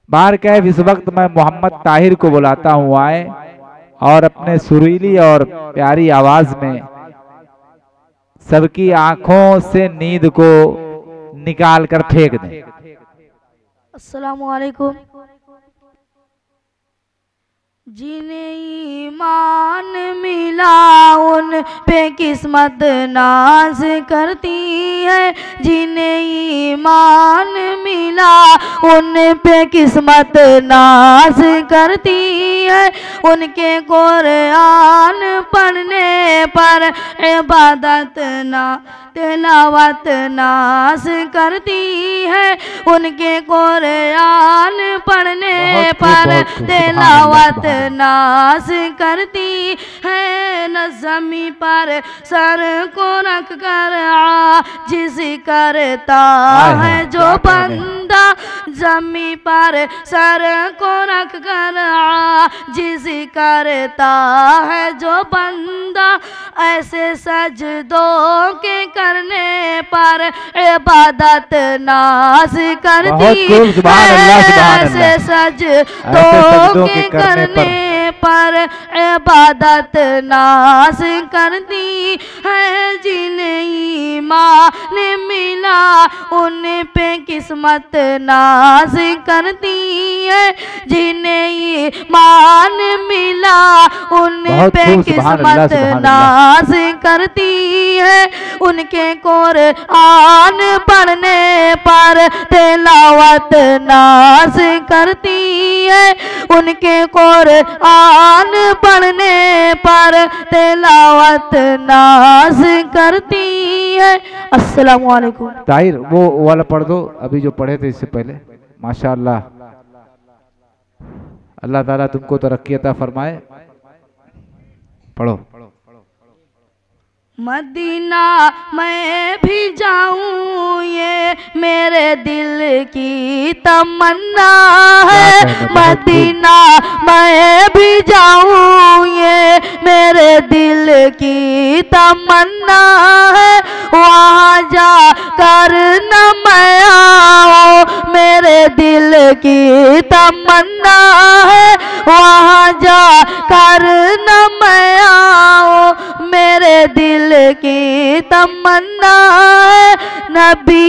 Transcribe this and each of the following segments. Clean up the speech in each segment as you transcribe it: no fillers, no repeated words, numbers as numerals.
बाहर कैफ इस वक्त मैं मोहम्मद ताहिर को बुलाता हूँ आए और अपने सुरीली और प्यारी आवाज में सबकी आंखों से नींद को निकाल कर फेंक दें। अस्सलामु अलैकुम। जिन्हें ईमान मिला उन पे किस्मत नाज करती है, जिन्हें ईमान मिला उन पे किस्मत नाज करती है। उनके कुरान पढ़ने पर इबादत ना तिलावत नाज करती है। उनके कुरान पढ़ने पर तिलावत नाज करती है। न ज़मीं पर सर को रख कर आजिज़ करता है जो बंदा, ज़मीं पर सर को रख कर आजिज़ करता है जो बंदा। ऐसे सजदों के करने पर इबादत नाज करती है। ऐसे सजदों के करने पर इबादत नाज करती है। जिन्हें ईमान मिला उन पे किस्मत नाज करती है। जिन्हें ईमान मिला उन पे किस्मत नाज करती है। उनके कुरान पढ़ने पर तिलावत नाज करती है। उनके कुरान पढ़ने पर तिलावत नाज करती है। अस्सलाम वालेकुम। ताहिर वो वाला पढ़ दो अभी जो पढ़े थे इससे पहले। माशाअल्लाह, अल्लाह ताला तुमको तरक्की अता फरमाए। पढ़ो। मदीना मैं भी जाऊं ये मेरे दिल की तमन्ना है। मदीना मैं भी जाऊं ये मेरे दिल की तमन्ना है। वहाँ जा कर न मैं आऊं मेरे दिल की तमन्ना है। वहाँ जा कर न मैं आऊं मेरे दिल की तमन्ना है। नबी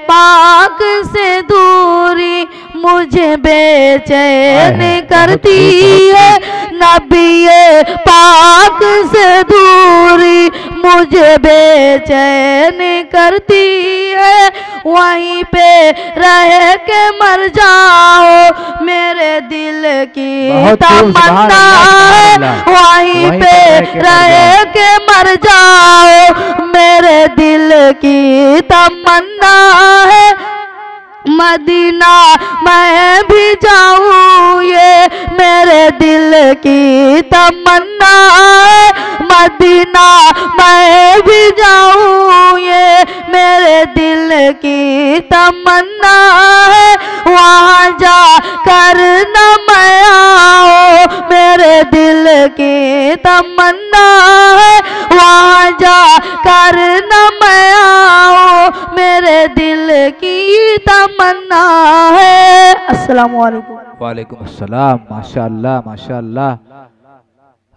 पाक से दूरी मुझे बेचैन करती है। नबी पाक से दूरी मुझे बेचैन करती है। वहीं पे रह के मर जाओ मेरे दिल की तमन्ना है। वहीं पे रह के मर जाओ मेरे दिल की तमन्ना है। मदीना मैं भी जाऊं ये मेरे दिल की तमन्ना है। मदीना मैं भी जाऊं ये मेरे दिल की तमन्ना है। वहाँ जा कर न मैं आऊं मेरे दिल की तमन्ना है। वहाँ जा कर न मैं आऊं मेरे दिल की तमन्ना है। अस्सलाम वालेकुम। वालेकुम अस्सलाम। माशाअल्लाह माशाअल्लाह,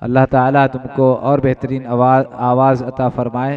अल्लाह ताला तुमको और बेहतरीन आवाज़ अता फरमाए।